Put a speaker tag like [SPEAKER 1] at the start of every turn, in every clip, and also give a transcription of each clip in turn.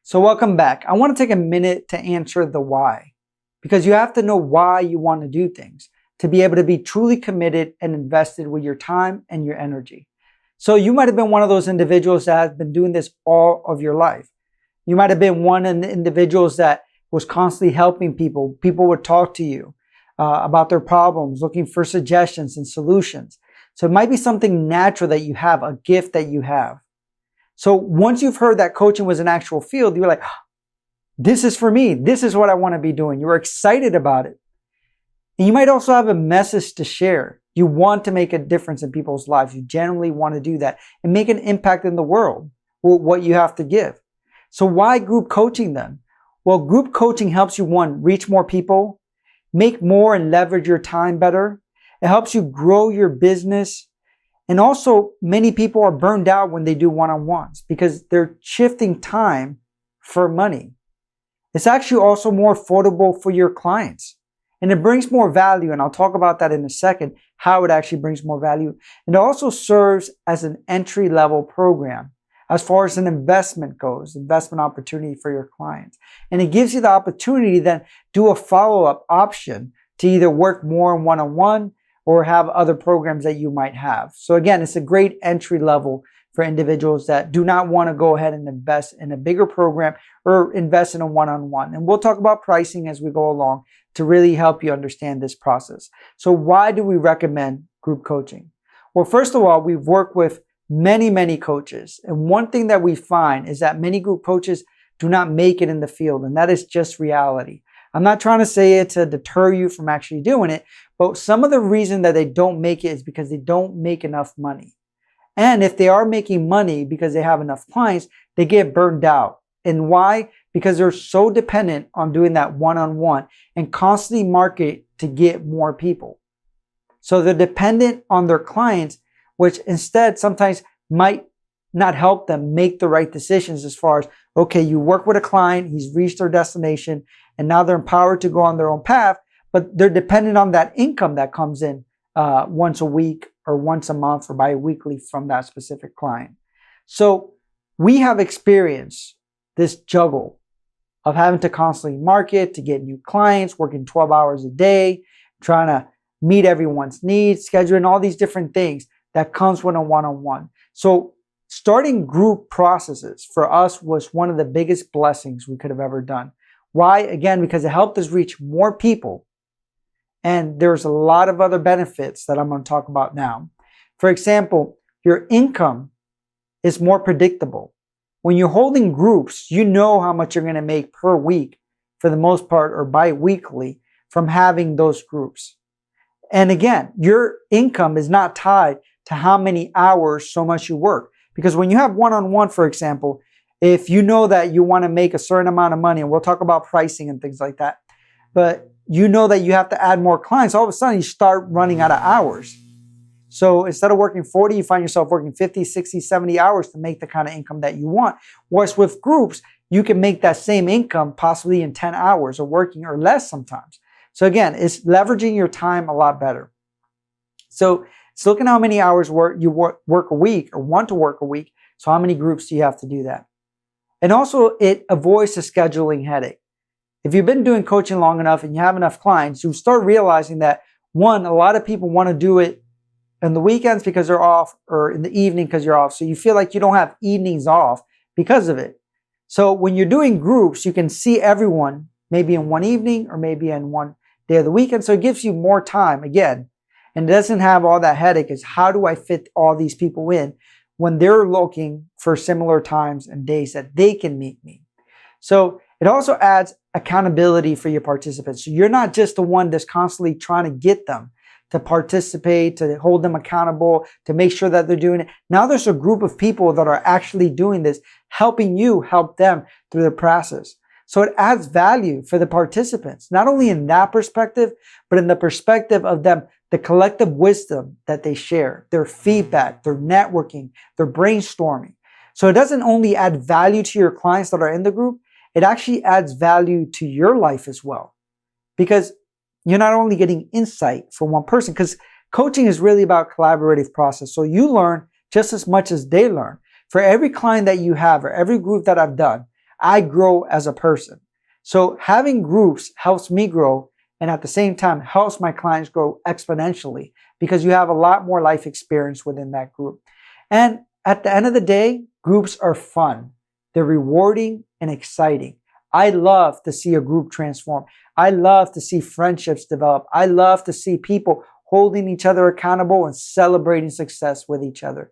[SPEAKER 1] So welcome back. I want to take a minute to answer the why, because you have to know why you want to do things to be able to be truly committed and invested with your time and your energy. So you might have been one of those individuals that has been doing this all of your life. You might have been one of the individuals that was constantly helping people. People would talk to you about their problems, looking for suggestions and solutions. So it might be something natural that you have, a gift that you have. So once you've heard that coaching was an actual field, you're like, this is for me. This is what I want to be doing. You're excited about it. And you might also have a message to share. You want to make a difference in people's lives. You genuinely want to do that and make an impact in the world with what you have to give. So why group coaching then? Well, group coaching helps you, one, reach more people, make more and leverage your time better. It helps you grow your business. And also, many people are burned out when they do one-on-ones because they're shifting time for money. It's actually also more affordable for your clients. And it brings more value, and I'll talk about that in a second, how it actually brings more value. And it also serves as an entry-level program as far as an investment goes, investment opportunity for your clients. And it gives you the opportunity to then do a follow-up option to either work more in one-on-one or have other programs that you might have. So again, it's a great entry level for individuals that do not want to go ahead and invest in a bigger program or invest in a one-on-one. And we'll talk about pricing as we go along to really help you understand this process. So why do we recommend group coaching? Well, first of all, we've worked with many coaches. And one thing that we find is that many group coaches do not make it in the field. And that is just reality. I'm not trying to say it to deter you from actually doing it, but some of the reason that they don't make it is because they don't make enough money. And if they are making money because they have enough clients, they get burned out. And why? Because they're so dependent on doing that one-on-one and constantly market to get more people. So they're dependent on their clients, which instead sometimes might not help them make the right decisions as far as, okay, you work with a client, he's reached their destination, and now they're empowered to go on their own path, but they're dependent on that income that comes in once a week or once a month or bi-weekly from that specific client. So we have experienced this juggle of having to constantly market to get new clients, working 12 hours a day, trying to meet everyone's needs, scheduling all these different things that comes with a one-on-one. So starting group processes for us was one of the biggest blessings we could have ever done. Why? Again, because it helped us reach more people. And there's a lot of other benefits that I'm going to talk about now. For example, your income is more predictable. When you're holding groups, you know how much you're going to make per week for the most part or bi-weekly from having those groups. And again, your income is not tied to how many hours so much you work. Because when you have one-on-one, for example, if you know that you want to make a certain amount of money, and we'll talk about pricing and things like that, but you know that you have to add more clients, all of a sudden you start running out of hours. So instead of working 40, you find yourself working 50, 60, 70 hours to make the kind of income that you want. Whereas with groups, you can make that same income possibly in 10 hours or working or less sometimes. So again, it's leveraging your time a lot better. So it's looking how many hours you work a week or want to work a week. So how many groups do you have to do that? And also it avoids the scheduling headache. If you've been doing coaching long enough and you have enough clients, you start realizing that, one, a lot of people want to do it on the weekends because they're off or in the evening because you're off. So you feel like you don't have evenings off because of it. So when you're doing groups, you can see everyone maybe in one evening or maybe in one day of the weekend. So it gives you more time again. And it doesn't have all that headache is how do I fit all these people in when they're looking for similar times and days that they can meet me. So it also adds accountability for your participants. So you're not just the one that's constantly trying to get them to participate, to hold them accountable, to make sure that they're doing it. Now there's a group of people that are actually doing this, helping you help them through the process. So it adds value for the participants, not only in that perspective, but in the perspective of them, the collective wisdom that they share, their feedback, their networking, their brainstorming. So it doesn't only add value to your clients that are in the group, it actually adds value to your life as well. Because you're not only getting insight from one person, because coaching is really about collaborative process. So you learn just as much as they learn. For every client that you have or every group that I've done, I grow as a person. So having groups helps me grow, and at the same time helps my clients grow exponentially because you have a lot more life experience within that group. And at the end of the day, groups are fun. They're rewarding and exciting. I love to see a group transform. I love to see friendships develop. I love to see people holding each other accountable and celebrating success with each other.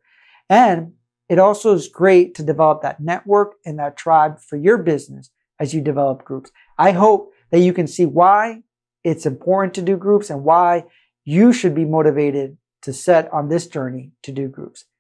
[SPEAKER 1] And it also is great to develop that network and that tribe for your business as you develop groups. I hope that you can see why it's important to do groups and why you should be motivated to set on this journey to do groups.